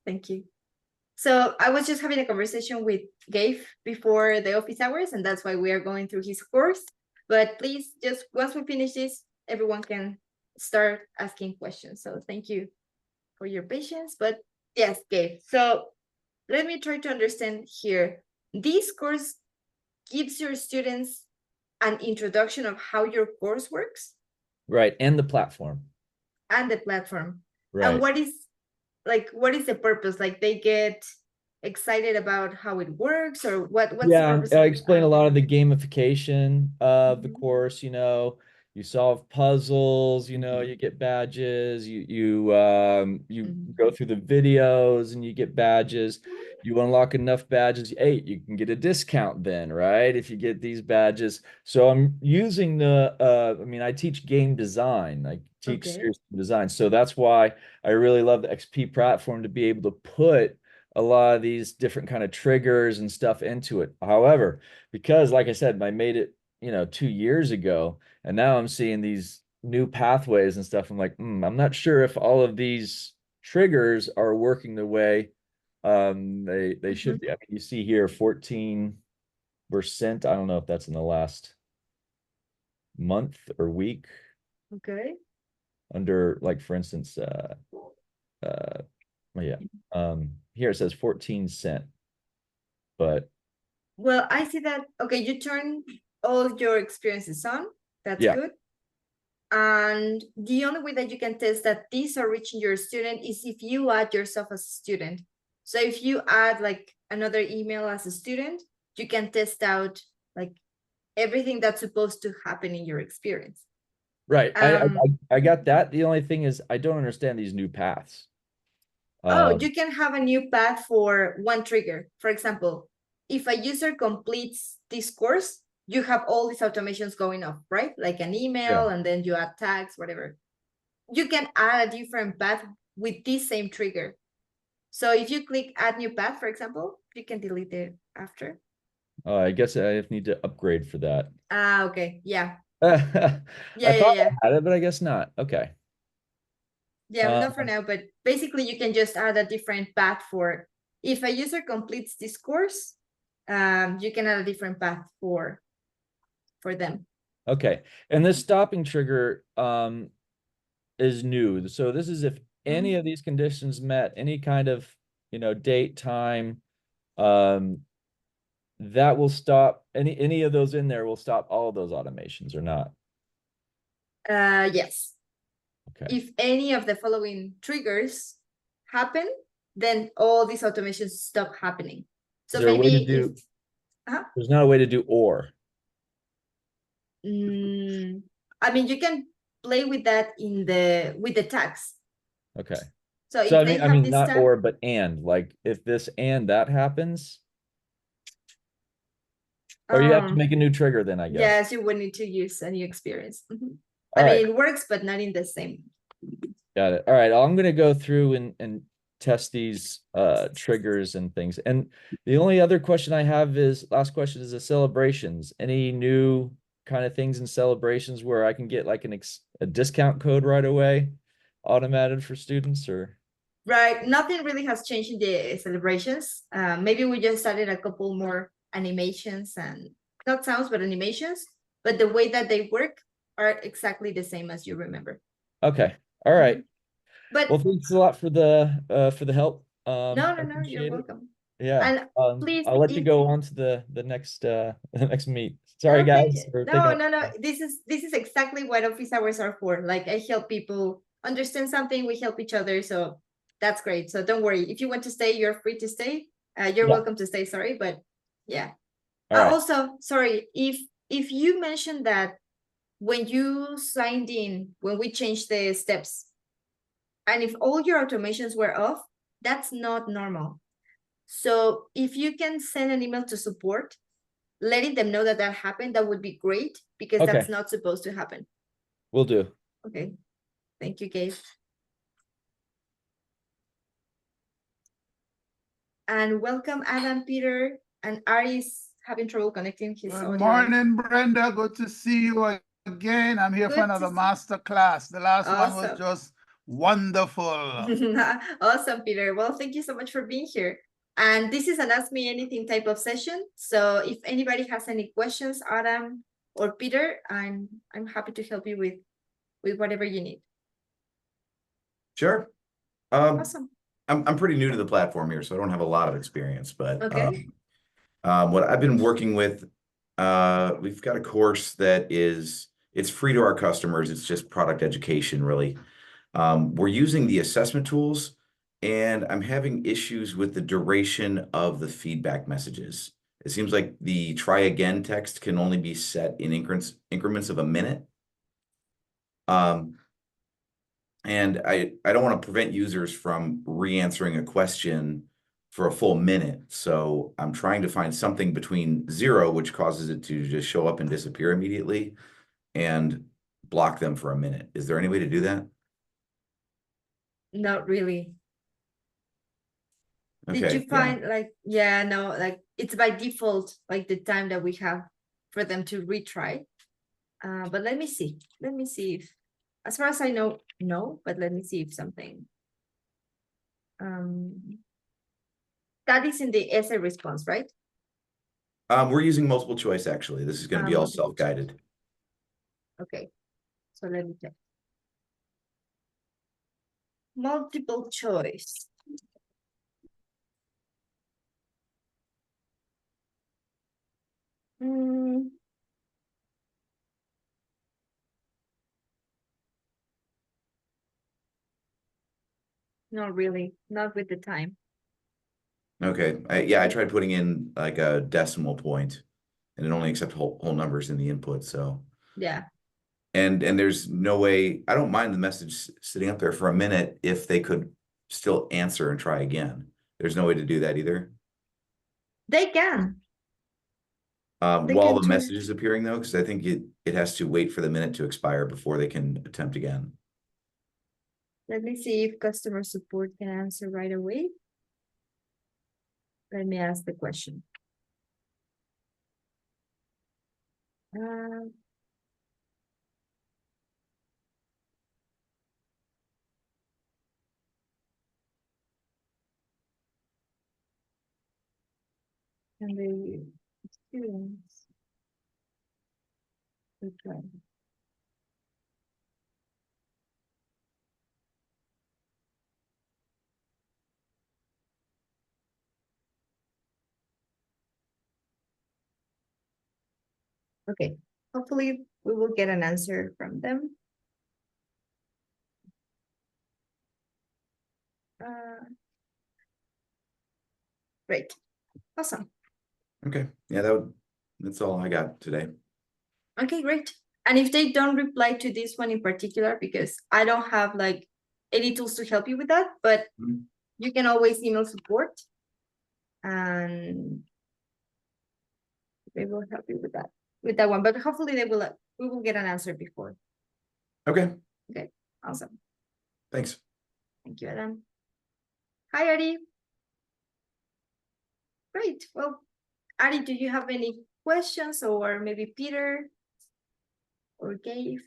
Thank you. So I was just having a conversation with Gabe before the office hours, and that's why we are going through his course. But please, just once we finish this, everyone can start asking questions. So thank you for your patience. But yes, Gabe. So let me try to understand here. This course gives your students an introduction of how your course works. Right, and the platform. And the platform. Right. And what is the purpose? Like they get excited about how it works, or what's the purpose? I explain a lot of the gamification of the course. You solve puzzles, you get badges, you go through the videos and you get badges. You unlock enough badges, hey, you can get a discount then, right? If you get these badges. So I'm using I teach game design. I teach serious design. So that's why I really love the XP platform, to be able to put a lot of these different kind of triggers and stuff into it. However, because like I said, I made it, 2 years ago, and now I'm seeing these new pathways and stuff. I'm like, I'm not sure if all of these triggers are working the way they should be. I mean, you see here 14%. I don't know if that's in the last month or week. Okay. Under, like, for instance, here it says 14 cent. But well, I see that. Okay, you turn all your experiences on. That's good. And the only way that you can test that these are reaching your student is if you add yourself as a student. So if you add like another email as a student, you can test out like everything that's supposed to happen in your experience. Right. I got that. The only thing is I don't understand these new paths. You can have a new path for one trigger. For example, if a user completes this course, you have all these automations going off, right? Like an email, and then you add tags, whatever. You can add a different path with this same trigger. So if you click add new path, for example, you can delete it after. I guess I need to upgrade for that. Okay. Yeah. I thought I had it, but I guess not. Okay. Yeah, not for now, but basically you can just add a different path for if a user completes this course, you can add a different path for them. Okay. And this stopping trigger is new. So this is if any of these conditions met, any kind of, date, time, that will stop any of those in there will stop all of those automations, or not? Yes. Okay. If any of the following triggers happen, then all these automations stop happening. So maybe there's not a way to do or. I mean, you can play with that with the tags. Okay. So if they have this not tag, or, but and, like if this and that happens, or you have to make a new trigger then, I guess. Yes, you would need to use a new experience. I mean, it works, but not in the same. Got it. All right. I'm going to go through and test these triggers and things. And the only other question I have last question is the celebrations. Any new kind of things in celebrations where I can get like a discount code right away, automated for students, or? Right. Nothing really has changed in the celebrations. Maybe we just added a couple more animations, and not sounds, but animations. But the way that they work are exactly the same as you remember. Okay. All right. But well, thanks a lot for the help. No, you're welcome. Yeah. And please, I'll let you go on to the next meet. Sorry, guys. No. This is exactly what office hours are for. Like, I help people understand something. We help each other. So that's great. So don't worry. If you want to stay, you're free to stay. You're welcome to stay. Sorry, but yeah. Also, sorry, if you mentioned that when you signed in, when we changed the steps, and if all your automations were off, that's not normal. So if you can send an email to support, letting them know that happened, that would be great, because that's not supposed to happen. Will do. Okay. Thank you, Gabe. And welcome, Adam, Peter, and Ari's having trouble connecting his audio. Good morning, Brenda. Good to see you again. I'm here for another master class. The last one was just Wonderful. Awesome, Peter. Well, thank you so much for being here. And this is an Ask Me Anything type of session. So if anybody has any questions, Adam or Peter, I'm happy to help you with whatever you need. Sure. Awesome. I'm pretty new to the platform here, so I don't have a lot of experience, but Okay. what I've been working with, we've got a course that it's free to our customers. It's just product education, really. We're using the assessment tools, and I'm having issues with the duration of the feedback messages. It seems like the try again text can only be set in increments of a minute. And I don't want to prevent users from re-answering a question for a full minute. So I'm trying to find something between 0, which causes it to just show up and disappear immediately, and block them for a minute. Is there any way to do that? Not really. Okay, Did you find yeah, no, like it's by default, like the time that we have for them to retry. But let me see. Let me see if, as far as I know, no, but let me see if something. That is in the essay response, right? We're using multiple choice, actually. This is going to be all Multiple choice. self-guided. Okay, so let me check. Multiple choice. Not really, not with the time. Okay, I tried putting in like a decimal point, and it only accepts whole numbers in the input. So Yeah. And there's no way, I don't mind the message sitting up there for a minute if they could still answer and try again. There's no way to do that either. They can. While the turn message is appearing though, because I think it has to wait for the minute to expire before they can attempt again. Let me see if customer support can answer right away. Let me ask the question. And the experience. Okay. Okay, hopefully we will get an answer from them. Great, awesome. Okay, yeah, that's all I got today. Okay, great. And if they don't reply to this one in particular, because I don't have like any tools to help you with that, but you can always email support and they will help you with that one. But hopefully we will get an answer before. Okay. Okay, awesome. Thanks. Thank you, Adam. Hi, Ari. Great. Well, Ari, do you have any questions, or maybe Peter or Gabe?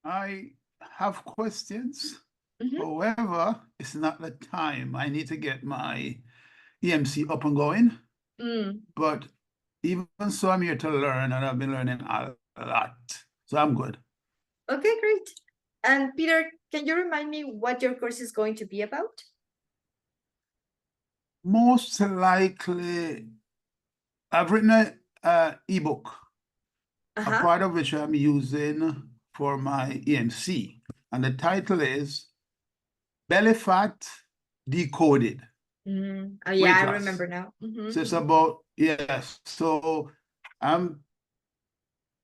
I have questions. However, it's not the time. I need to get my EMC up and going. But even so, I'm here to learn, and I've been learning a lot. So I'm good. Okay, great. And Peter, can you remind me what your course is going to be about? Most likely, I've written an ebook, a part of which I'm using for my EMC. And the title is Belly Fat Decoded. Oh, yeah, I remember now. So it's about, yes. So I'm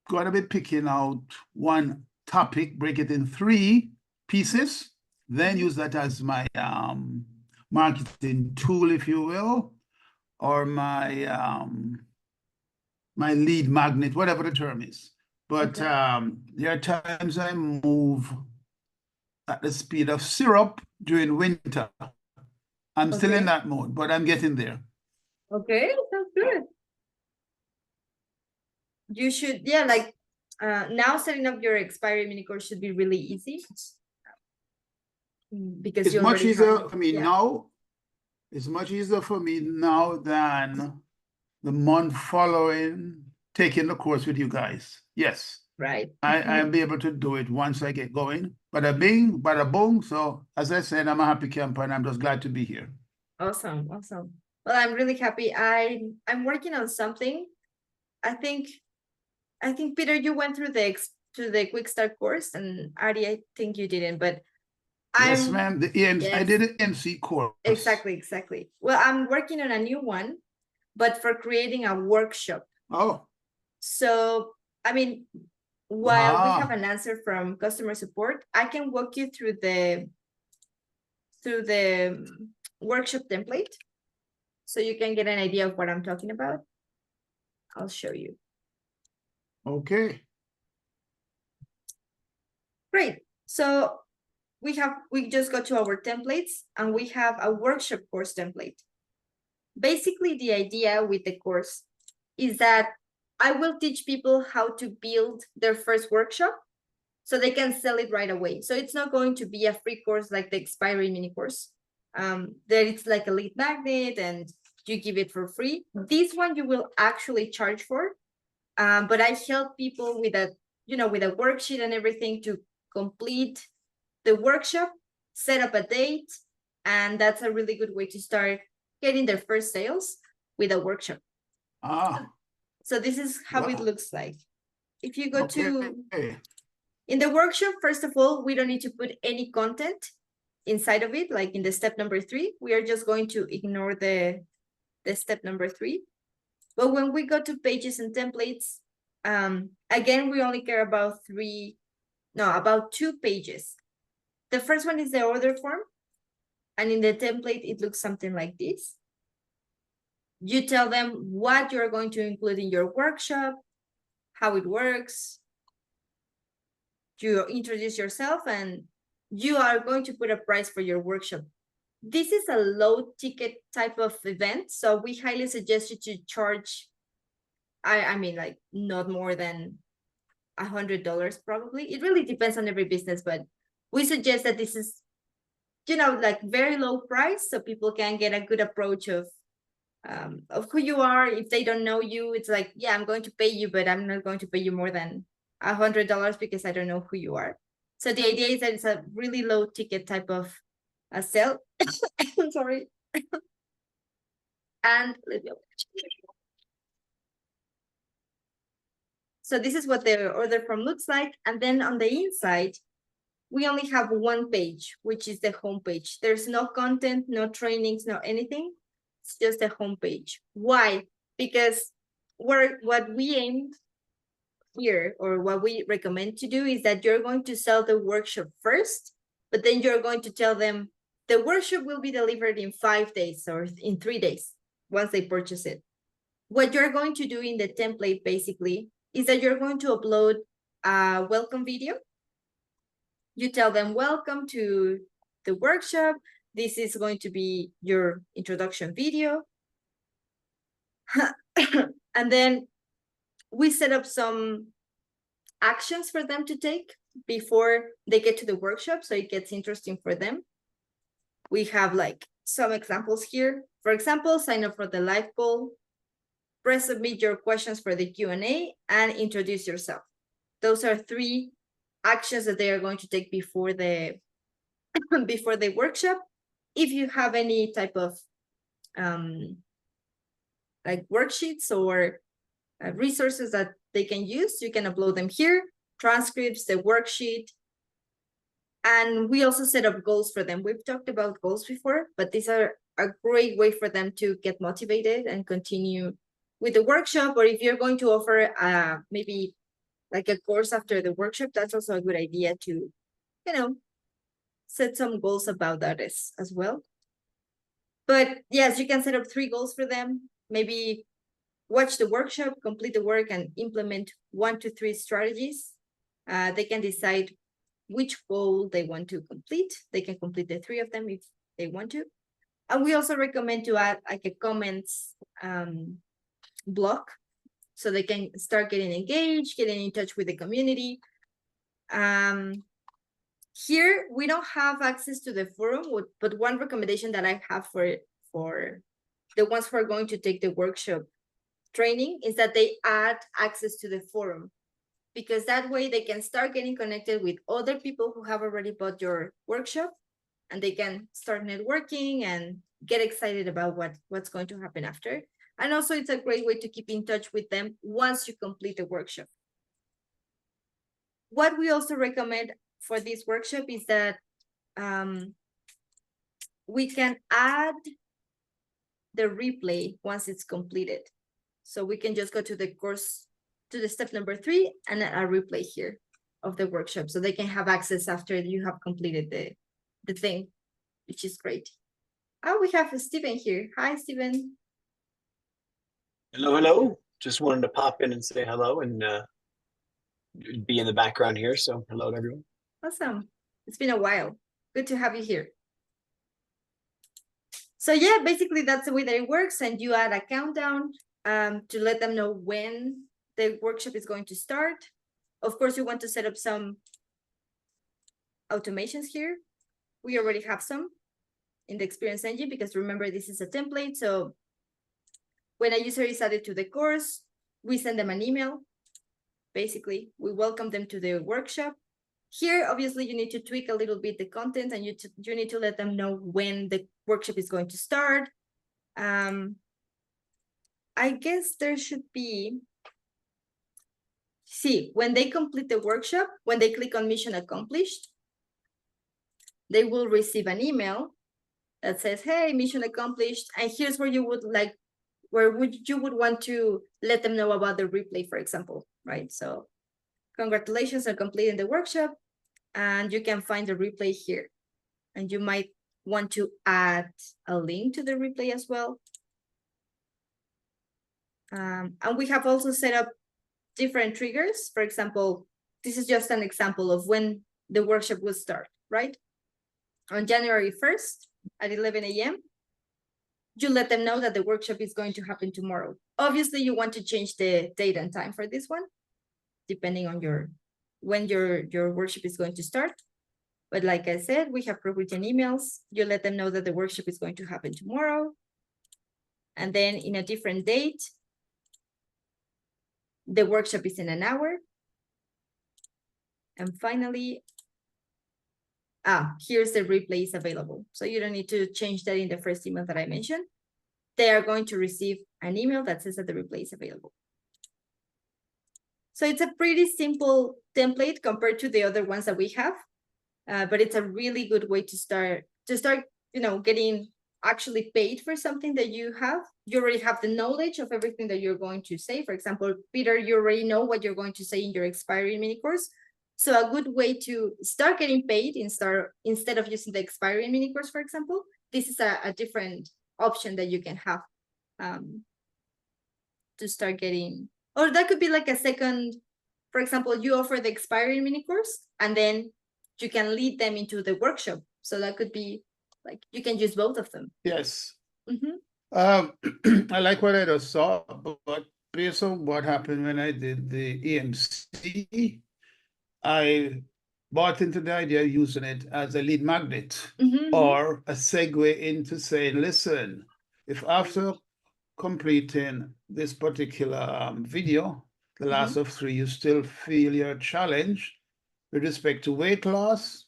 going to be picking out one topic, break it in 3 pieces, then use that as my marketing tool, if you will, or my my lead magnet, whatever the term is. But there are times I move at the speed of syrup during winter. I'm still in that mode, but I'm getting there. Okay, sounds good. You should, yeah, like now setting up your expiry mini course should be really easy. Because It's you much already easier have, for me yeah. now. It's much easier for me now than the month following taking the course with you guys. Yes, Right. I'll be able to do it once I get going. Bada bing, bada boom. So as I said, I'm a happy camper and I'm just glad to be here. Awesome, awesome. Well, I'm really happy. I'm working on something. I think Peter, you went through the quick start course, and Ari, I think you didn't, but Yes, I'm ma'am. The EMC, I yes. did an MC course. Exactly. Well, I'm working on a new one, but for creating a workshop. Oh, So, I mean, while we have ah, an answer from customer support, I can walk you through the workshop template, so you can get an idea of what I'm talking about. I'll show you. okay. Great. So we just go to our templates, and we have a workshop course template. Basically, the idea with the course is that I will teach people how to build their first workshop so they can sell it right away. So it's not going to be a free course like the expiry mini course. That it's like a lead magnet and you give it for free. This one you will actually charge for. But I help people with with a worksheet and everything to complete the workshop, set up a date, and that's a really good way to start getting their first sales with a workshop. Ah, So this is how it wow. looks like. If you go to Okay. in the workshop, first of all, we don't need to put any content inside of it, like in the step number 3. We are just going to ignore the step number 3. But when we go to pages and templates, again, we only care about about 2 pages. The first one is the order form. And in the template, it looks something like this. You tell them what you're going to include in your workshop, how it works. You introduce yourself, and you are going to put a price for your workshop. This is a low ticket type of event, so we highly suggest you to charge, I mean, like not more than $100 probably. It really depends on every business, but we suggest that this is, like very low price, so people can get a good approach of who you are. If they don't know you, it's like, yeah, I'm going to pay you, but I'm not going to pay you more than $100 because I don't know who you are. So the idea is that it's a really low ticket type of a sale. Sorry. And so this is what the order form looks like. And then on the inside, we only have one page, which is the home page. There's no content, no trainings, no anything. It's just a home page. Why? Because what we aim here, or what we recommend to do, is that you're going to sell the workshop first, but then you're going to tell them the workshop will be delivered in 5 days or in 3 days once they purchase it. What you're going to do in the template basically is that you're going to upload a welcome video. You tell them, welcome to the workshop. This is going to be your introduction video. And then we set up some actions for them to take before they get to the workshop, so it gets interesting for them. We have like some examples here. For example, sign up for the live call, press submit your questions for the Q&A, and introduce yourself. Those are 3 actions that they are going to take before the workshop. If you have any type of like worksheets or resources that they can use, you can upload them here, transcripts, the worksheet. And we also set up goals for them. We've talked about goals before, but these are a great way for them to get motivated and continue with the workshop. Or if you're going to offer maybe like a course after the workshop, that's also a good idea to, set some goals about that as well. But yes, you can set up 3 goals for them. Maybe watch the workshop, complete the work, and implement 1 to 3 strategies. They can decide which goal they want to complete. They can complete the 3 of them if they want to. And we also recommend to add like a comments block, so they can start getting engaged, getting in touch with the community. Here, we don't have access to the forum, but one recommendation that I have for the ones who are going to take the workshop training is that they add access to the forum, because that way they can start getting connected with other people who have already bought your workshop, and they can start networking and get excited about what's going to happen after. And also it's a great way to keep in touch with them once you complete the workshop. What we also recommend for this workshop is that we can add the replay once it's completed. So we can just go to the course, to the step number 3, and a replay here of the workshop, so they can have access after you have completed the thing, which is great. Oh, we have Stephen here. Hi, Stephen. Hello, hello. Just wanted to pop in and say hello and be in the background here. So hello to everyone. Awesome. It's been a while. Good to have you here. So yeah, basically that's the way that it works. And you add a countdown to let them know when the workshop is going to start. Of course, you want to set up some automations here. We already have some in the experience engine, because remember, this is a template. So when a user is added to the course, we send them an email. Basically, we welcome them to the workshop. Here, obviously, you need to tweak a little bit the content, and you need to let them know when the workshop is going to start. I guess there should be, see, when they complete the workshop, when they click on mission accomplished, they will receive an email that says, hey, mission accomplished. And here's where you would like, you would want to let them know about the replay, for example, right? So congratulations on completing the workshop, and you can find the replay here. And you might want to add a link to the replay as well. And we have also set up different triggers. For example, this is just an example of when the workshop will start, right? On January 1st at 11 a.m., you let them know that the workshop is going to happen tomorrow. Obviously, you want to change the date and time for this one, depending on when your workshop is going to start. But like I said, we have pre-written emails. You let them know that the workshop is going to happen tomorrow. And then in a different date, the workshop is in an hour. And finally, here's the replays available. So you don't need to change that in the first email that I mentioned. They are going to receive an email that says that the replay is available. So it's a pretty simple template compared to the other ones that we have, but it's a really good way to start, getting actually paid for something that you have. You already have the knowledge of everything that you're going to say. For example, Peter, you already know what you're going to say in your expiring mini course. So a good way to start getting paid instead of using the expiring mini course, for example, this is a different option that you can have to start getting, or that could be like a second, for example, you offer the expiring mini course and then you can lead them into the workshop. So that could be like, you can use both of them. Yes. Mm-hmm. I like what I just saw, but based on what happened when I did the EMC, I bought into the idea of using it as a lead magnet or a segue into saying, listen, if after completing this particular video, the last of 3, you still feel your challenge with respect to weight loss,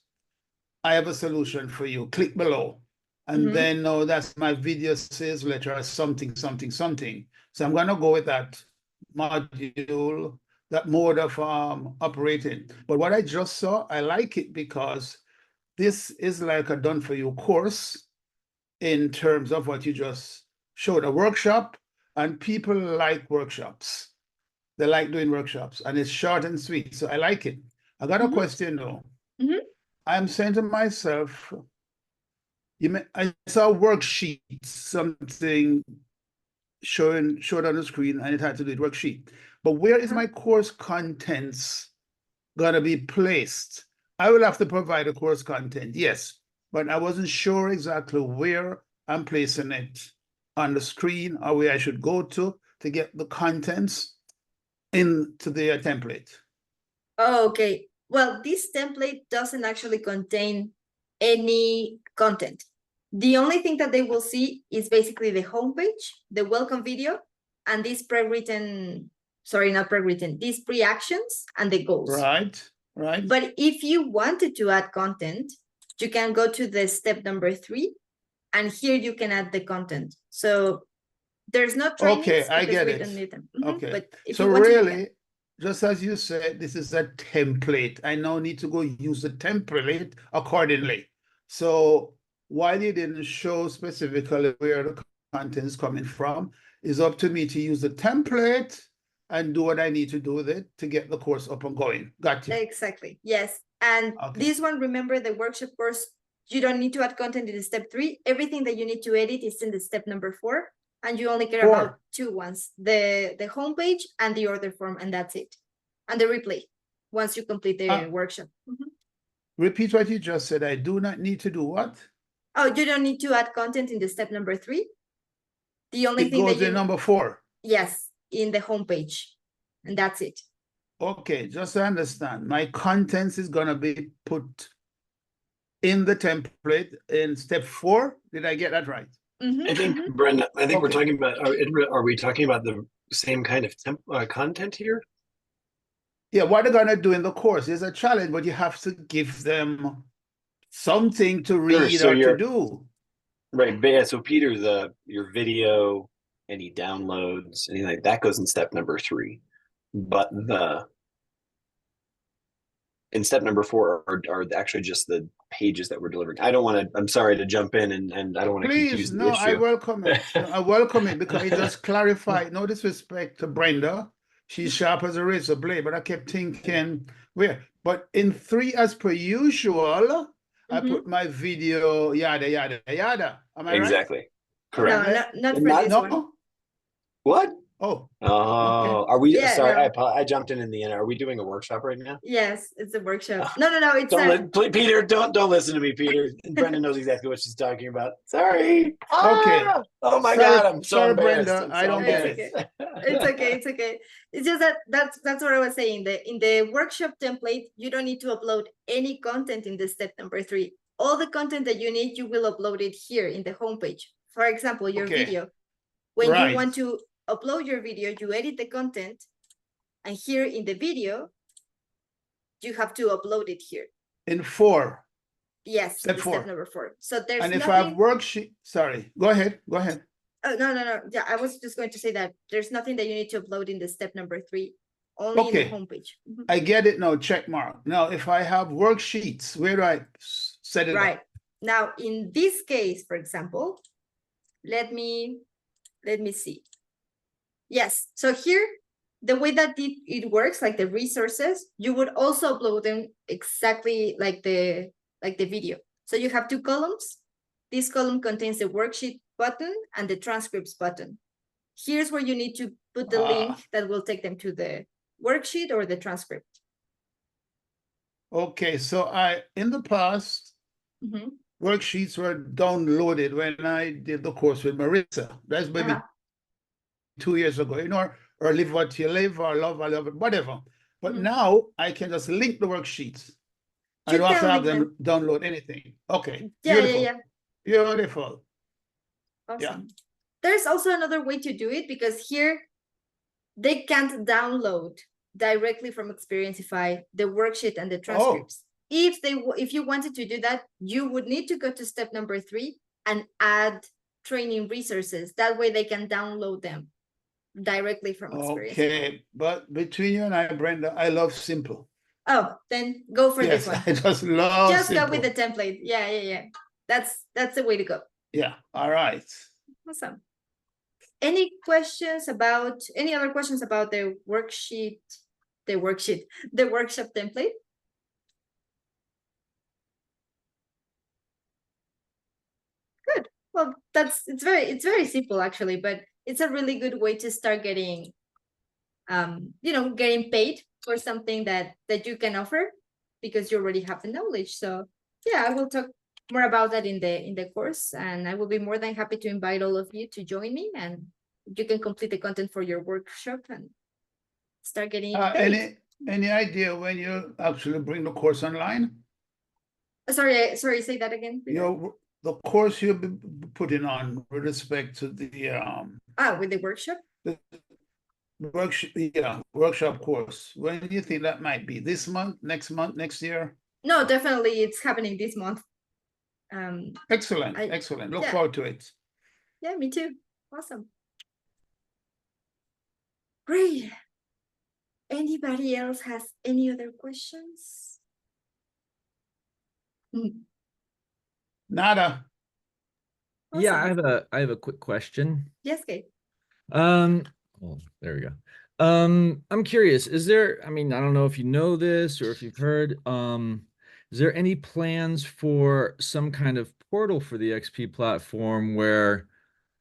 I have a solution for you. Click below. And then no, that's my video sales letter or something, something, something. So I'm going to go with that module, that mode of operating. But what I just saw, I like it because this is like a done for you course in terms of what you just showed, a workshop, and people like workshops. They like doing workshops, and it's short and sweet. So I like it. I got a question though. I'm saying to myself, I saw worksheets, something showed on the screen, and it had to do with worksheet. But where is my course contents gonna be placed? I will have to provide a course content, yes, but I wasn't sure exactly where I'm placing it on the screen or where I should go to get the contents. into the template? Oh, okay. Well, this template doesn't actually contain any content. The only thing that they will see is basically the homepage, the welcome video, and these pre-written, sorry, not pre-written, these pre-actions and the goals. Right, right. But if you wanted to add content, you can go to the step number 3, and here you can add the content. So there's no trainings Okay, I because get we it. don't need them. Okay. But if So you want to, you can. really, just as you said, this is a template. I now need to go use the template accordingly. So while you didn't show specifically where the content is coming from, it's up to me to use the template and do what I need to do with it to get the course up and going. Got you. Exactly. Yes. And Okay. this one, remember the workshop course, you don't need to add content in step 3. Everything that you need to edit is in the step number 4. And you only care about 2 ones, the homepage and the order form, and that's it. And the replay once you complete the workshop. Repeat what you just said. I do not need to do what? Oh, you don't need to add content in the step number 3. The only It thing that goes you in number 4. yes, in the homepage, and that's it. Okay, just to understand, my contents is gonna be put in the template in step 4. Did I get that right? I think, Brenda, I think we're Okay. talking about, are we talking about the same kind of content here? Yeah, what they're gonna do in the course is a challenge, but you have to give them something to read so or to you're- do. Right, but yeah, so Peter, your video, any downloads, anything like that goes in step number 3. But in step number 4 are actually just the pages that we're delivering. I don't want to, I'm sorry to jump in and I don't want to Please, confuse the no, I issue. welcome it. No, I welcome it because it just clarified. No disrespect to Brenda. She's sharp as a razor blade, but I kept thinking where. But in 3, as per usual, I put my video, yada, yada, yada. Am I right? Exactly. No, Correct. not for Not- this No? one. What? Oh, Oh, are we, Yeah, sorry, no. I jumped in the end. Are we doing a workshop right now? Yes, it's a workshop. No, it's Peter, don't listen to me, Peter. Brenda knows exactly what she's talking about. Sorry. Okay. Oh my Sorry- God, I'm so sorry, embarrassed. Brenda, I'm I don't get embarrassed. It's okay. It's just that's what I was saying. In the workshop template, you don't need to upload any content in the step number 3. All the content that you need, you will upload it here in the homepage. For example, your Okay. video. When Right. you want to upload your video, you edit the content, and here in the video, you have to upload it here. in 4. Yes, Step the 4. step number 4. So there's And if nothing. I have worksheet, sorry, go ahead. Oh, no. Yeah, I was just going to say that there's nothing that you need to upload in the step number 3, only in Okay. the homepage. I get it now, check mark. Now, if I have worksheets, where do I set it Right. up? Now, in this case, for example, let me see. Yes, so here, the way that it works, like the resources, you would also upload them exactly like the video. So you have 2 columns. This column contains the worksheet button and the transcripts button. Here's where you need to put the link that will take them to the worksheet or the transcript. Okay, so in the past, worksheets were downloaded when I did the course with Marissa. That's maybe 2 years ago, or Live What You Live, or Love I Love It, whatever. But now I can just link the worksheets. I don't have to have them download anything. Okay. Yeah. Beautiful. Awesome. Yeah. There's also another way to do it, because here they can't download directly from Experienceify the worksheet and the transcripts. If you wanted to do that, you would need to go to step number 3 and add training resources. That way they can download them directly from Experienceify. Okay, but between you and I, Brenda, I love simple. Oh, then go for this one. I just love Just simple. go with the template. Yeah. That's the way to go. Yeah, all right. Awesome. Any other questions about the workshop template? Good. Well, it's very simple actually, but it's a really good way to start getting getting paid for something that you can offer, because you already have the knowledge. So yeah, I will talk more about that in the course, and I will be more than happy to invite all of you to join me, and you can complete the content for your workshop and start getting paid. Any idea when you actually bring the course online? Sorry, say that again. The course you'll be putting on with respect to the with the workshop? the workshop course. When do you think that might be? This month, next year? No, definitely it's happening this month. Excellent. Look forward to it. Yeah, me too. Awesome. Great. Anybody else has any other questions? Nada. Yeah, Awesome. I have a quick question. Yes, Kate. Well, there we go. I'm curious, is there, I mean, I don't know if you know this or if you've heard, is there any plans for some kind of portal for the XP platform where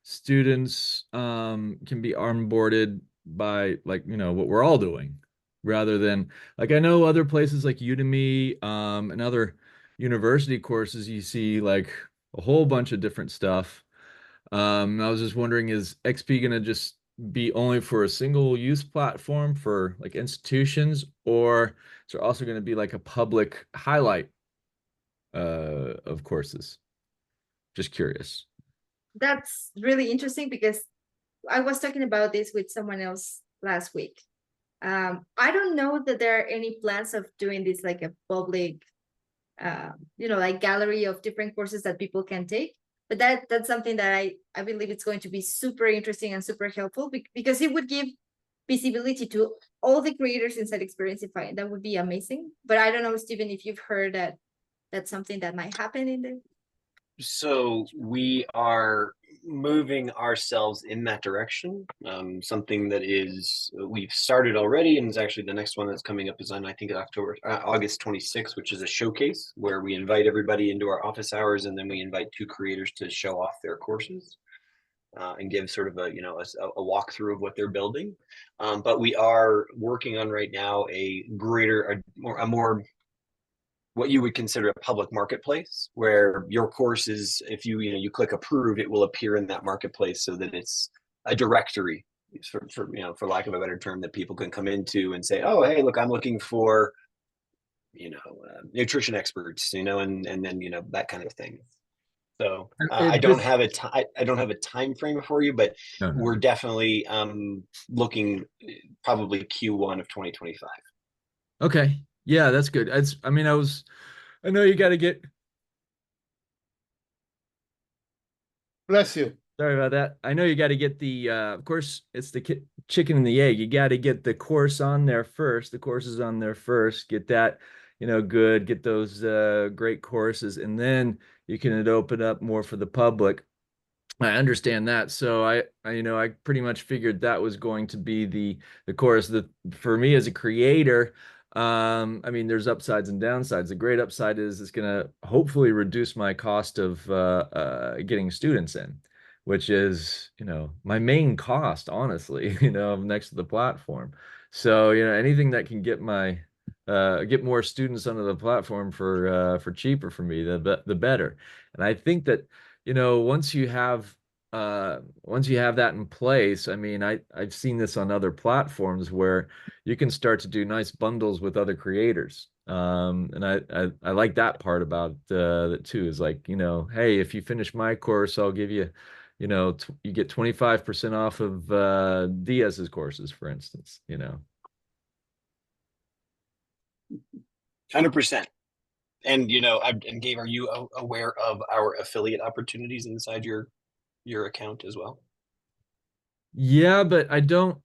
students can be onboarded by, like, you know, what we're all doing, rather than, like, I know other places like Udemy and other university courses, you see like a whole bunch of different stuff. I was just wondering, is XP gonna just be only for a single use platform for like institutions, or is there also going to be like a public highlight of courses? Just curious. That's really interesting because I was talking about this with someone else last week. I don't know that there are any plans of doing this like a public, like gallery of different courses that people can take. But that's something that I believe it's going to be super interesting and super helpful because it would give visibility to all the creators inside Experienceify. That would be amazing. But I don't know, Stephen, if you've heard that that's something that might happen in the. So we are moving ourselves in that direction. Something that we've started already, and is actually the next one that's coming up is on, I think, August 26th, which is a showcase where we invite everybody into our office hours, and then we invite 2 creators to show off their courses and give sort of a walkthrough of what they're building. But we are working on right now a more what you would consider a public marketplace, where your courses, if you click approve, it will appear in that marketplace, so that it's a directory, for lack of a better term, that people can come into and say, oh, hey, look, I'm looking for nutrition experts, and then that kind of thing. So I don't have a time frame for you, but we're definitely looking probably Q1 of 2025. Okay. Yeah, that's good. I know you got to get. Bless you. Sorry about that. I know you got to get the, of course, it's the chicken and the egg. You got to get the course on there first. The course is on there first. Get that, good. Get those great courses, and then you can open up more for the public. I understand that. So I pretty much figured that was going to be the course. That for me as a creator, there's upsides and downsides. The great upside is it's going to hopefully reduce my cost of getting students in, which is, my main cost, honestly, next to the platform. So, anything that can get get more students onto the platform for cheaper for me, the better. And I think that, once you have that in place, I've seen this on other platforms where you can start to do nice bundles with other creators. And I like that part about it too, is like, hey, if you finish my course, I'll give you, you get 25% off of Diaz's courses, for instance, 100%. And Gabe, are you aware of our affiliate opportunities inside your account as well? Yeah, but I don't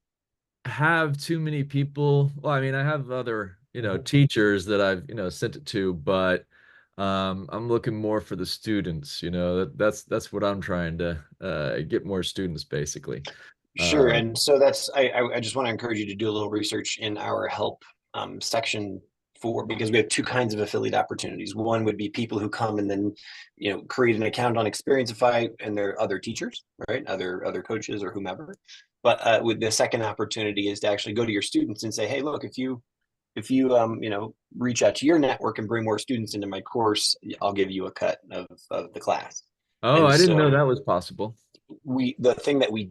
have too many people. Well, I have other, teachers that I've, sent it to, but I'm looking more for the students, that's what I'm trying to get more students, basically. Sure. And so I just want to encourage you to do a little research in our help section because we have 2 kinds of affiliate opportunities. One would be people who come and then, create an account on Experienceify, and they're other teachers, right? Other coaches or whomever. But with the second opportunity is to actually go to your students and say, hey, look, if you reach out to your network and bring more students into my course, I'll give you a cut of the class. Oh, I didn't know that was possible. The thing that we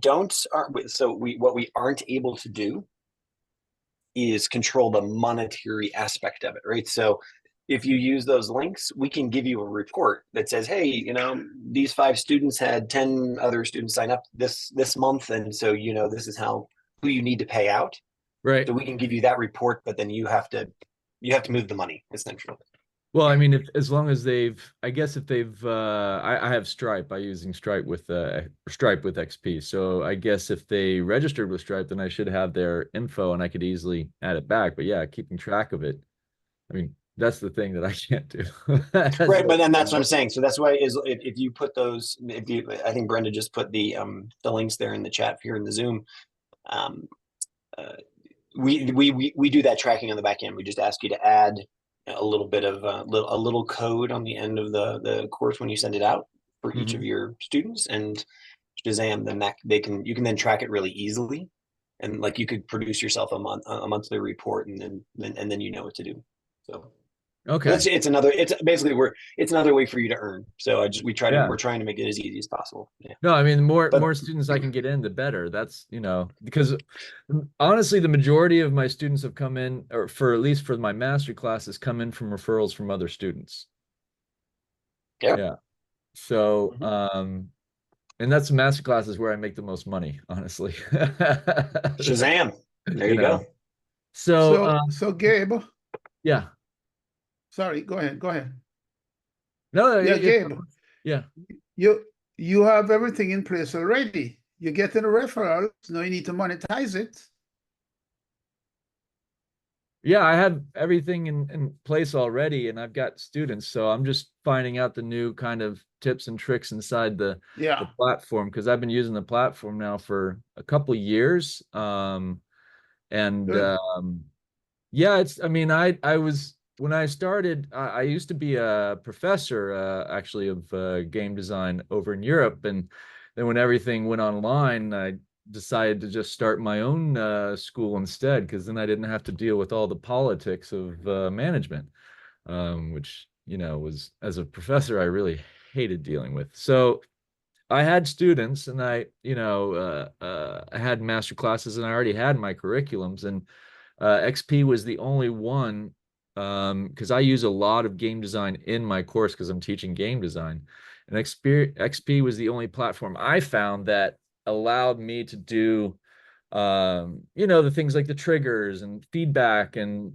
aren't able to do is control the monetary aspect of it, right? So if you use those links, we can give you a report that says, hey, you know, these 5 students had 10 other students sign up this month, and so, you know, this is who you need to pay out. Right. So we can give you that report, but then you have to move the money, essentially. Well, I mean, as long as I guess if they've, I have Stripe, I'm using Stripe with XP. So I guess if they registered with Stripe, then I should have their info and I could easily add it back. But yeah, keeping track of it. I mean, that's the thing that I can't do. Right, but then that's what I'm saying. So that's why if you put those, I think Brenda just put the links there in the chat here in the Zoom. We do that tracking on the back end. We just ask you to add a little bit of a little code on the end of the course when you send it out for each of your students, and Shazam, then you can then track it really easily, and like you could produce yourself a monthly report, and then you know what to do. So okay, it's another way for you to earn. So we're trying to make it as easy as possible. Yeah. No, I mean, the more students I can get in, the better. That's, you know, because honestly, the majority of my students have come in, or at least for my mastery classes, come in from referrals from other students. Yeah. So, and that's master classes where I make the most money, honestly. Shazam! There you go. So Gabe. Yeah. Sorry, go ahead. No, yeah, Gabe. Yeah. You have everything in place already. You're getting a referral. Now you need to monetize it. Yeah, I have everything in place already, and I've got students, so I'm just finding out the new kind of tips and tricks inside the platform, because I've been using the platform now for a couple of years. Yeah, it's, I mean, when I started, I used to be a professor actually of game design over in Europe, and then when everything went online, I decided to just start my own school instead, because then I didn't have to deal with all the politics of management, which, you know, was, as a professor, I really hated dealing with. So I had students, and I had master classes, and I already had my curriculums, and XP was the only one, because I use a lot of game design in my course because I'm teaching game design, and XP was the only platform I found that allowed me to do the things like the triggers and feedback and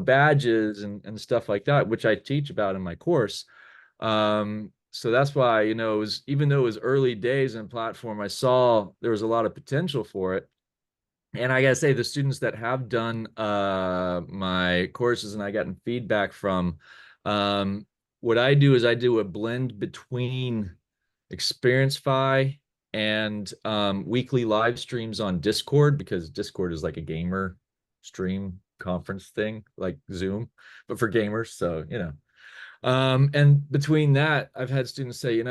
badges and stuff like that, which I teach about in my course. So that's why, it was, even though it was early days in platform, I saw there was a lot of potential for it. And I gotta say, the students that have done my courses and I gotten feedback from, what I do is I do a blend between Experience-Fi and weekly live streams on Discord, because Discord is like a gamer stream conference thing, like Zoom, but for gamers. So, and between that, I've had students say,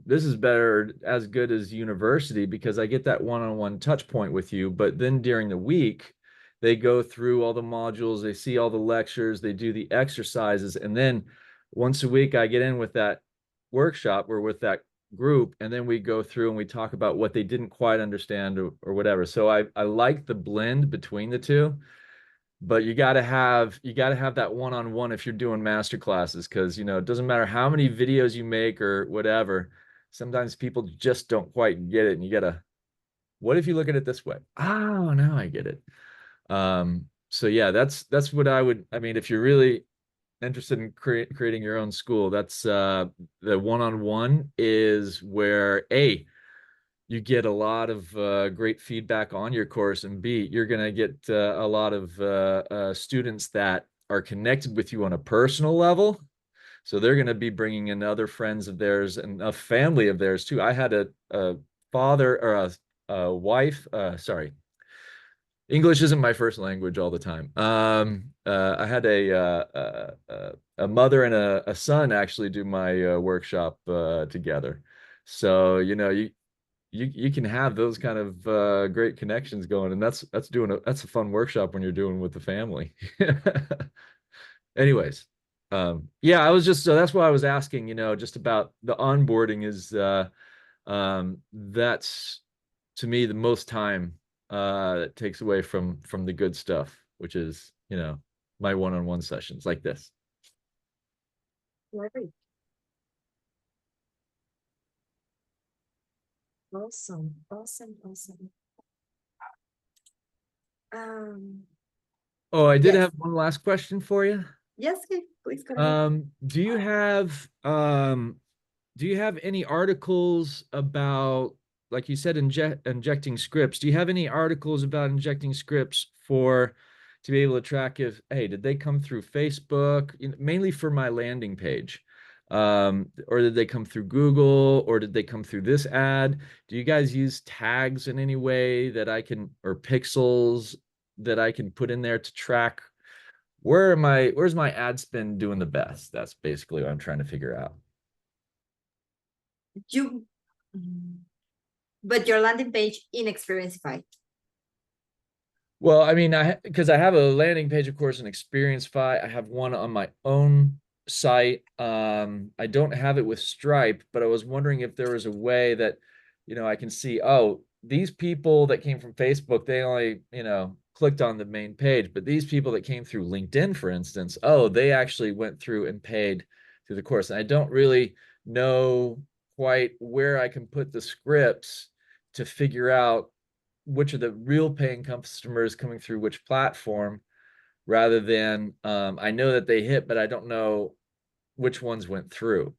this is better, as good as university, because I get that one-on-one touch point with you. But then during the week, they go through all the modules, they see all the lectures, they do the exercises, and then once a week I get in with that workshop or with that group, and then we go through and we talk about what they didn't quite understand or whatever. So I like the blend between the two, but you got to have that one-on-one if you're doing master classes, because it doesn't matter how many videos you make or whatever, sometimes people just don't quite get it, and you gotta, what if you look at it this way? Oh, now I get it. So yeah, that's what I mean, if you're really interested in creating your own school, that's the one-on-one is where you get a lot of great feedback on your course, and B, you're going to get a lot of students that are connected with you on a personal level. So they're going to be bringing in other friends of theirs and a family of theirs too. I had a father or a wife, sorry, English isn't my first language all the time. I had a mother and a son actually do my workshop together. So, you can have those kind of great connections going, and that's a fun workshop when you're doing with the family. Anyways, yeah, so that's why I was asking, just about the onboarding is that's to me the most time that takes away from the good stuff, which is, you know, my one-on-one sessions like this. Perfect. Awesome, awesome, awesome. Oh, I did Yes. have one last question for you. Yes, okay, please go ahead. Do you have any articles about, like you said, injecting scripts? Do you have any articles about injecting scripts to be able to track if, hey, did they come through Facebook, mainly for my landing page? Or did they come through Google, or did they come through this ad? Do you guys use tags in any way that I can, or pixels that I can put in there to track where's my ad spend doing the best? That's basically what I'm trying to figure out. But your landing page in Experienceify. Well, I mean, because I have a landing page, of course, in Experienceify. I have one on my own site. I don't have it with Stripe, but I was wondering if there was a way that, you know, I can see, oh, these people that came from Facebook, they only, you know, clicked on the main page, but these people that came through LinkedIn, for instance, oh, they actually went through and paid through the course. And I don't really know quite where I can put the scripts to figure out which are the real paying customers coming through which platform, rather than I know that they hit, but I don't know which ones went through.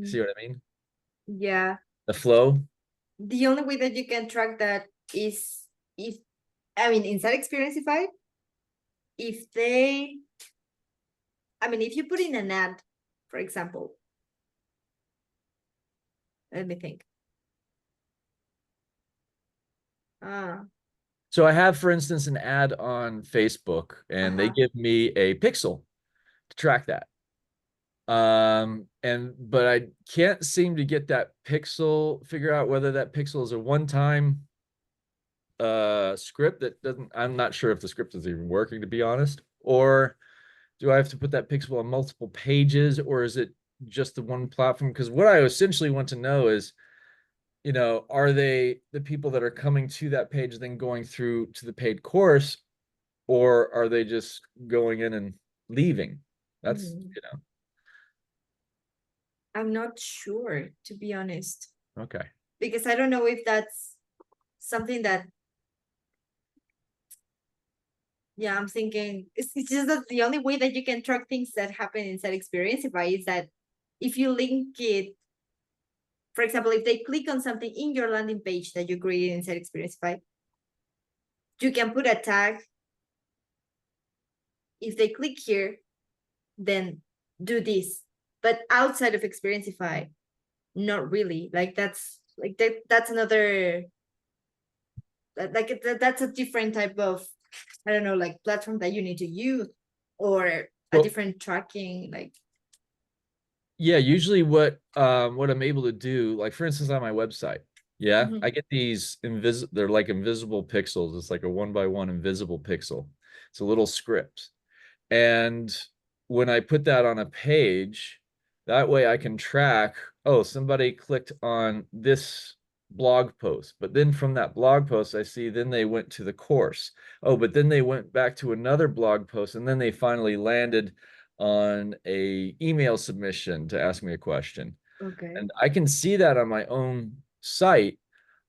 See what I mean? Yeah. The flow. The only way that you can track that is if, I mean, inside Experienceify, if you put in an ad, for example, let me think. So I have, for instance, an ad on Facebook, and they give me a pixel to track that. But I can't seem to get that pixel, figure out whether that pixel is a one-time script that doesn't, I'm not sure if the script is even working, to be honest, or do I have to put that pixel on multiple pages, or is it just the one platform? Because what I essentially want to know is, you know, are they the people that are coming to that page then going through to the paid course, or are they just going in and leaving? That's, you know. I'm not sure, to be honest. Okay. Because I don't know if that's something that, yeah, I'm thinking it's just that the only way that you can track things that happen inside Experienceify is that if you link it, for example, if they click on something in your landing page that you created inside Experienceify, you can put a tag. If they click here, then do this. But outside of Experienceify, not really. Like that's another, that's a different type of, I don't know, like platform that you need to use, or a different tracking, like. Yeah, usually what I'm able to do, like for instance on my website, I get these they're like invisible pixels. It's like a 1x1 invisible pixel. It's a little script. And when I put that on a page, that way I can track, oh, somebody clicked on this blog post, but then from that blog post, I see then they went to the course. Oh, but then they went back to another blog post, and then they finally landed on a email submission to ask me a question. Okay. And I can see that on my own site.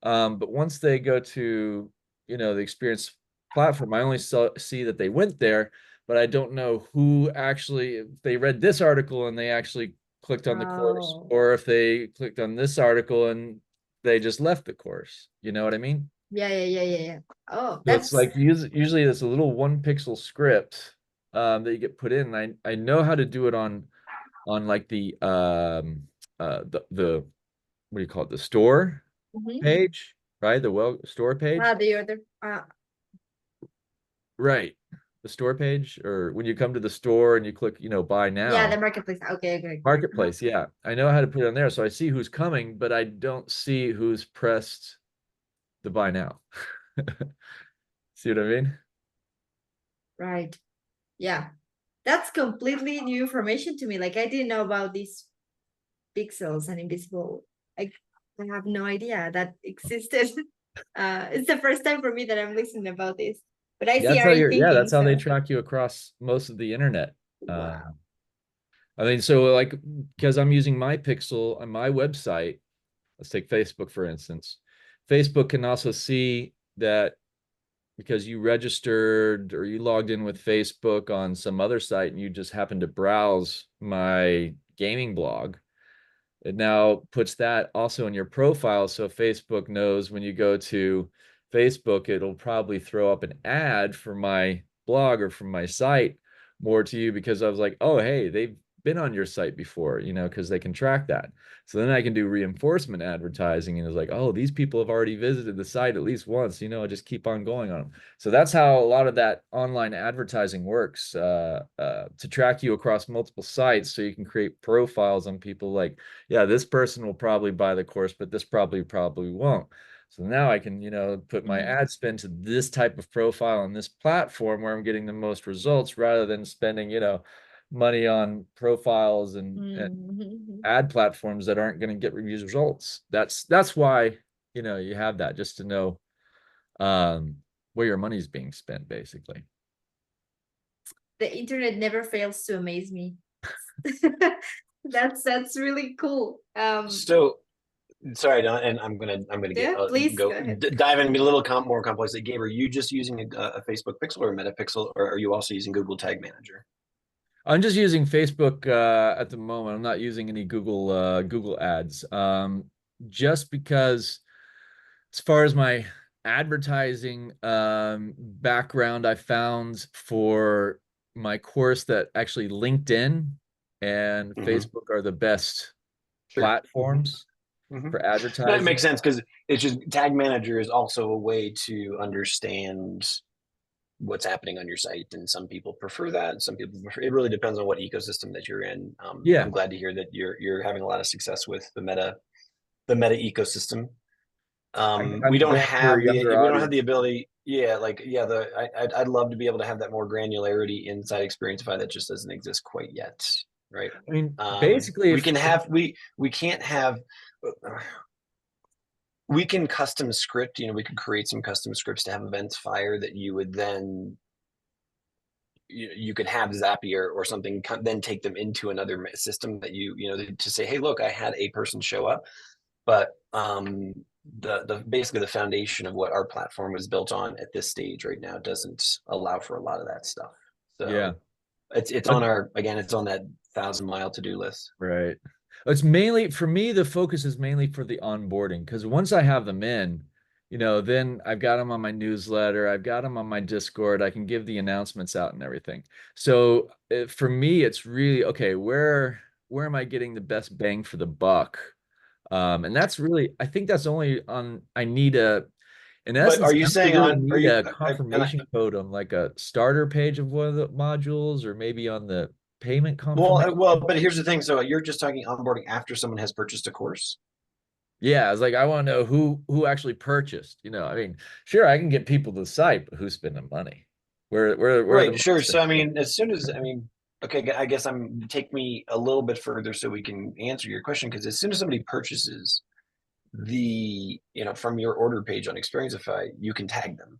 But once they go to, you know, the experience platform, I only see that they went there, but I don't know who actually, if they read this article and they actually clicked on the course, or if they clicked on this article and they just left the course. You know what I mean? Yeah. Oh, So it's like usually it's a little 1 pixel script that you get put in. I know how to do it on like the what do you call it, the store page, right? The store page. the other Right. The store page, or when you come to the store and you click, you know, buy now. yeah, the marketplace. Okay. Marketplace, yeah. I know how to put it on there. So I see who's coming, but I don't see who's pressed the buy now. See what I mean? Right. Yeah. That's completely new information to me. Like I didn't know about these pixels and invisible. I have no idea that existed. It's the first time for me that I'm listening about this, but I see That's how Ari you're, yeah, thinking. that's how they So track you across most of the internet. wow. I mean, so like, because I'm using my pixel on my website, let's take Facebook, for instance. Facebook can also see that because you registered or you logged in with Facebook on some other site and you just happened to browse my gaming blog, it now puts that also in your profile. So Facebook knows when you go to Facebook, it'll probably throw up an ad for my blog or from my site more to you because I was like, oh, hey, they've been on your site before, you know, because they can track that. So then I can do reinforcement advertising and it's like, oh, these people have already visited the site at least once, you know, just keep on going on them. So that's how a lot of that online advertising works, to track you across multiple sites so you can create profiles on people like, yeah, this person will probably buy the course, but this probably won't. So now I can, you know, put my ad spend to this type of profile on this platform where I'm getting the most results rather than spending, you know, money on profiles and ad platforms that aren't going to get reviews results. That's why, you know, you have that just to know where your money's being spent, basically. The internet never fails to amaze me. That's really cool. So sorry, Don, and I'm gonna Yeah, get please go go ahead. dive into a little more complex. Like, Gabe, are you just using a Facebook pixel or a Meta pixel, or are you also using Google Tag Manager? I'm just using Facebook at the moment. I'm not using any Google ads. Just because as far as my advertising background, I found for my course that actually LinkedIn and Facebook are the best Sure. platforms for That advertising. makes sense because it's just Tag Manager is also a way to understand what's happening on your site, and some people prefer that. Some people prefer. It really depends on what ecosystem that you're in. Yeah. I'm glad to hear that you're having a lot of success with the Meta ecosystem. We don't going for a have younger audience. the ability. Yeah, like I'd love to be able to have that more granularity inside Experientify that just doesn't exist quite yet, right? I mean, basically, we can't have. We can custom script, you know, we could create some custom scripts to have events fire that you would then, you could have Zapier or something, then take them into another system that you know, to say, hey, look, I had a person show up, but the basically the foundation of what our platform was built on at this stage right now doesn't allow for a lot of that stuff. So yeah, it's on our, again, it's on that 1,000-mile to-do list. right. It's mainly for me, the focus is mainly for the onboarding because once I have them in, you know, then I've got them on my newsletter, I've got them on my Discord, I can give the announcements out and everything. So for me, it's really okay, where am I getting the best bang for the buck? And that's really, I think that's only on, I need a, in But essence, are you I saying really on, are need you, a confirmation code on like a starter page of one of the modules or maybe on the payment confirmation. well, but here's the thing. So you're just talking onboarding after someone has purchased a course? Yeah, it's like I want to know who actually purchased. You know, I mean, sure, I can get people to the site, but who's spending money? Where are the Right, sure. money So I spent? mean, as soon as, I mean, okay, I guess take me a little bit further so we can answer your question. Because as soon as somebody purchases the, you know, from your order page on Experientify, you can tag them,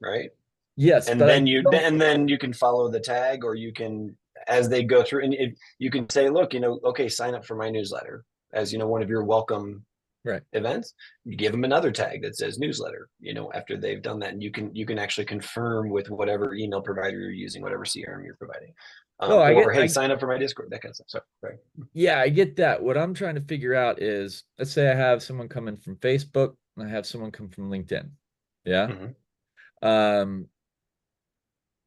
right? Yes, And but I then don't. you can follow the tag, or you can, as they go through, and you can say, look, you know, okay, sign up for my newsletter as, you know, one of your welcome Right. events. You give them another tag that says newsletter, you know, after they've done that, and you can actually confirm with whatever email provider you're using, whatever CRM you're providing, No, I or get. hey, sign up for my Discord, that kind of stuff. So, right. Yeah, I get that. What I'm trying to figure out is, let's say I have someone come in from Facebook and I have someone come from LinkedIn. Yeah. Um,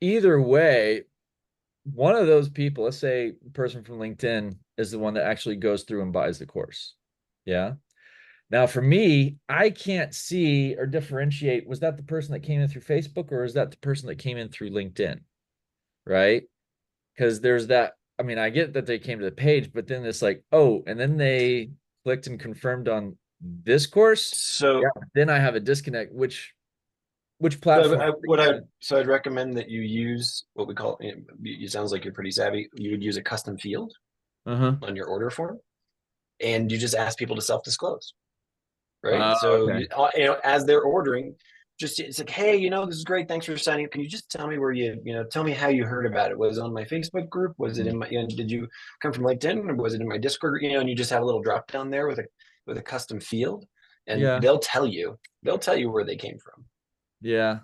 Either way, one of those people, let's say the person from LinkedIn is the one that actually goes through and buys the course. Yeah. Now, for me, I can't see or differentiate, was that the person that came in through Facebook or is that the person that came in through LinkedIn? Right? Because there's that. I mean, I get that they came to the page, but then it's like, oh, and then they clicked and confirmed on this course. So, Yeah, then I have a disconnect. Which platform? I'd recommend that you use what we call, it sounds like you're pretty savvy. You would use a custom field Uh-huh. on your order form, and you just ask people to self-disclose. right? So okay. you know, as they're ordering, just it's like, hey, you know, this is great. Thanks for signing up. Can you just tell me where you know, tell me how you heard about it? Was it on my Facebook group? Was it in my, you know, did you come from LinkedIn, or was it in my Discord? You know, and you just have a little drop down there with a custom field, and Yeah. they'll tell you where they came from. Yeah,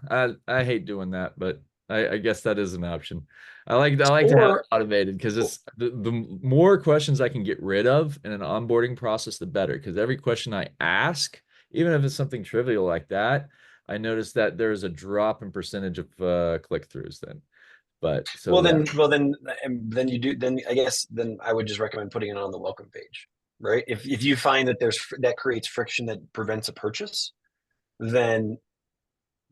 I hate doing that, but I guess that is an option. I like to have it Or automated because it's the more questions I can get rid of in an onboarding process, the better. Because every question I ask, even if it's something trivial like that, I notice that there's a drop in percentage of click-throughs then. But so well, yeah. then you do, then I guess then I would just recommend putting it on the welcome page, right? If you find that that creates friction that prevents a purchase, then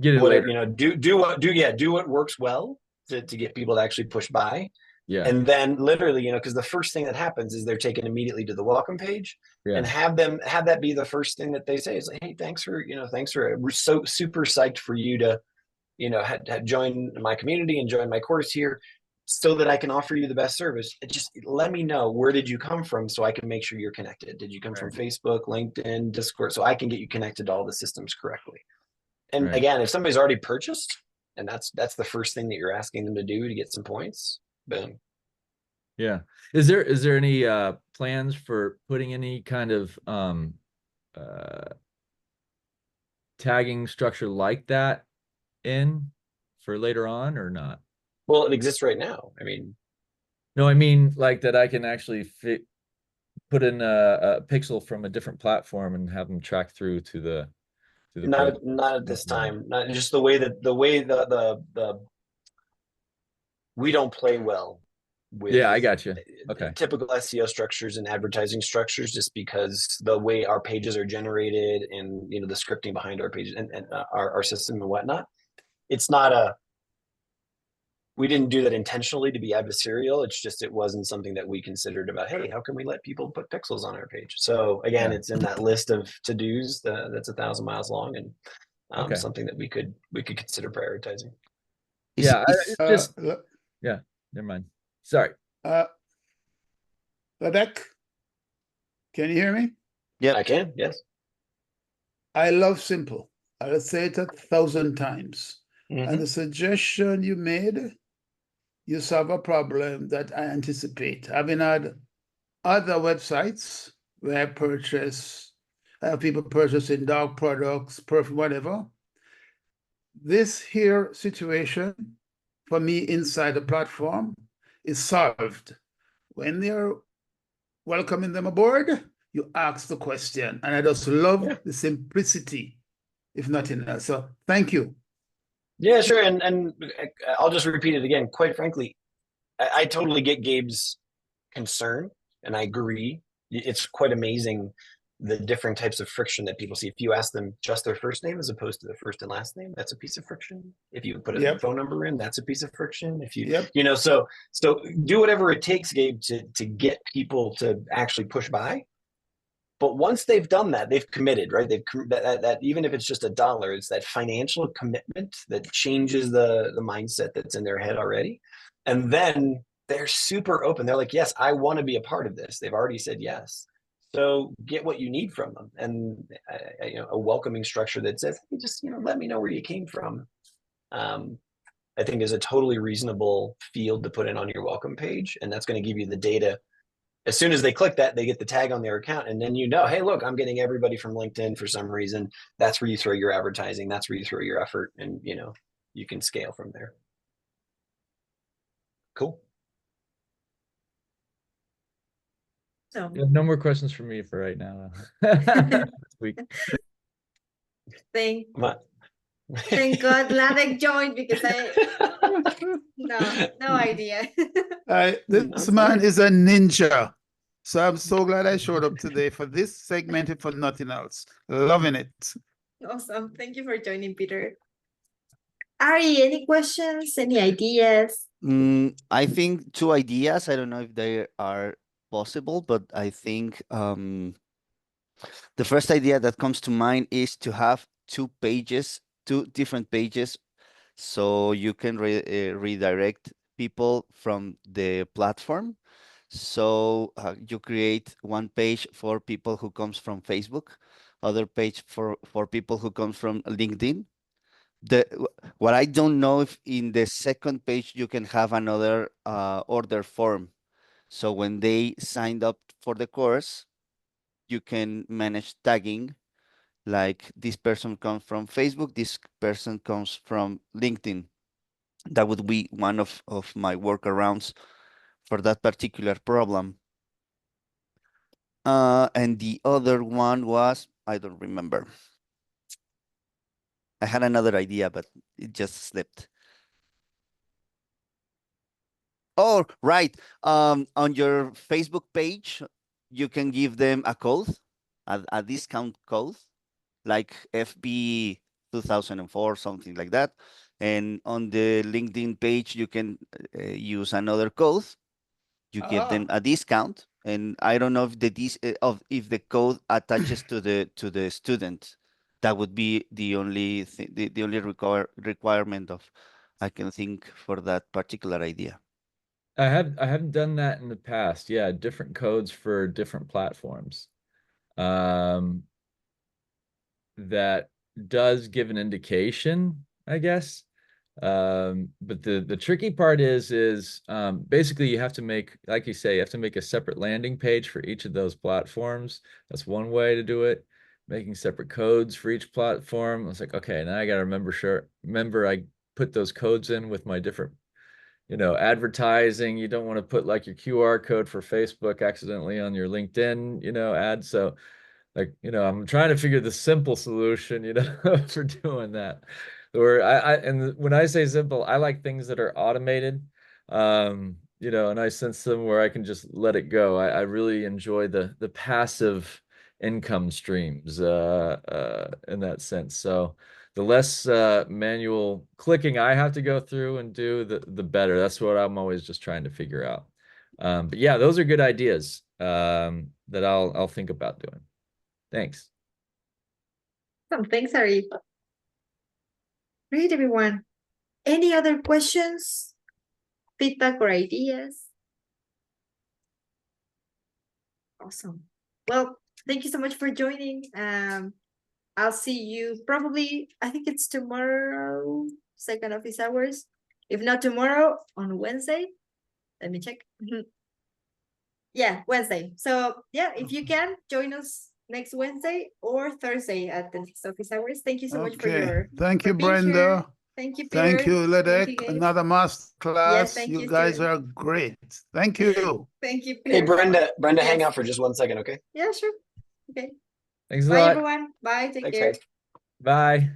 Get it whatever, later. you know, do what works well to get people to actually push buy. Yeah. And then literally, you know, because the first thing that happens is they're taken immediately to the welcome page, and Yeah. have that be the first thing that they say is like, hey, thanks for, you know, we're so super psyched for you to, you know, had join my community and join my course here so that I can offer you the best service. Just let me know, where did you come from, so I can make sure you're connected. Did you come from Facebook, LinkedIn, Discord, so I can get you connected to all the systems correctly. And Right. again, if somebody's already purchased and that's the first thing that you're asking them to do to get some points, boom. Yeah. Is there any plans for putting any kind of tagging structure like that in for later on or not? Well, it exists right now. I mean, No, I mean like that I can actually put in a pixel from a different platform and have them track through to the program. not at this time. Not just the way the we don't play well with Yeah, I got you. Okay. typical SEO structures and advertising structures, just because the way our pages are generated and, you know, the scripting behind our pages and our system and whatnot. It's not we didn't do that intentionally to be adversarial. It's just, it wasn't something that we considered about, hey, how can we let people put pixels on our page? So again, Yeah. it's in that list of to-dos that's 1,000 miles long, and Okay. something that we could consider prioritizing. Yeah, it's just Uh, yeah, never mind. Sorry. Ladek, can you hear me? Yep. I can, yes. I love simple. I'll say it 1,000 times. Mhm. And the suggestion you made, you solve a problem that I anticipate. Having had other websites where I have people purchasing dog products, perfume, whatever. This here situation for me inside the platform is solved. When they're welcoming them aboard, you ask the question. And I just love the simplicity, if nothing else. So thank you. Yeah, sure. And I'll just repeat it again. Quite frankly, I totally get Gabe's concern, and I agree. It's quite amazing the different types of friction that people see. If you ask them just their first name as opposed to their first and last name, that's a piece of friction. If you put a phone number in, that's a piece of friction. If you, you know, so do whatever it takes, Gabe, to get people to actually push buy. But once they've done that, they've committed, right? They've that even if it's just $1, it's that financial commitment that changes the mindset that's in their head already. And then they're super open. They're like, yes, I want to be a part of this. They've already said yes. So get what you need from them, and you know, a welcoming structure that says, hey, just, you know, let me know where you came from. I think is a totally reasonable field to put in on your welcome page, and that's going to give you the data. As soon as they click that, they get the tag on their account, and then, you know, hey, look, I'm getting everybody from LinkedIn for some reason. That's where you throw your advertising. That's where you throw your effort, and, you know, you can scale from there. Cool. So No more questions for me for right now. This week. thank Thank God Ladek joined, because no idea. This man is a ninja. So I'm so glad I showed up today for this segment, if for nothing else. Loving it. Awesome. Thank you for joining, Peter. Ari, any questions? Any ideas? I think 2 ideas. I don't know if they are possible, but I think the first idea that comes to mind is to have 2 different pages, so you can redirect people from the platform So you create one page for people who comes from Facebook, other page for people who comes from LinkedIn. What I don't know if in the second page you can have another order form. So when they signed up for the course, you can manage tagging, like this person comes from Facebook, this person comes from LinkedIn. That would be one of my workarounds for that particular problem. And the other one was, I don't remember. I had another idea, but it just slipped. Oh, right. On your Facebook page, you can give them a code, a discount code, like FB 2004, something like that. And on the LinkedIn page, you can use another code. You give them a discount, and I don't know if if the code attaches to the student. That would be the only the only requirement of I can think for that particular idea. I haven't done that in the past. Yeah, different codes for different platforms. That does give an indication, I guess. But the tricky part is basically you have to make, like you say, you have to make a separate landing page for each of those platforms. That's one way to do it. Making separate codes for each platform. I was like, okay, now I gotta remember I put those codes in with my different, advertising. You don't want to put like your QR code for Facebook accidentally on your LinkedIn, ad. So like, I'm trying to figure the simple solution, for doing that. Or and when I say simple, I like things that are automated, and I sense them where I can just let it go. I really enjoy the passive income streams in that sense. So the less manual clicking I have to go through and do, the better. That's what I'm always just trying to figure out. But yeah, those are good ideas that I'll think about doing. Thanks. Thanks, Ari. Great, everyone. Any other questions, feedback, or ideas? Awesome. Well, thank you so much for joining. I'll see you probably, I think it's tomorrow, second office hours. If not tomorrow, on Wednesday. Let me check. Yeah, Wednesday. So yeah, if you can, join us next Wednesday or Thursday at the next office hours. Thank you so much Thank you, being here. Brenda. Thank you, Peter. Thank you, Thank you, Ledek. Gabe. Another master class. thank You you, guys too. are great. Thank you. Thank you, Hey, Peter. Brenda, hang Yes. out for just 1 second, okay? Yeah, sure. Okay. Thanks a Bye, lot. everyone. Bye. Take Thanks, care. guys. Bye.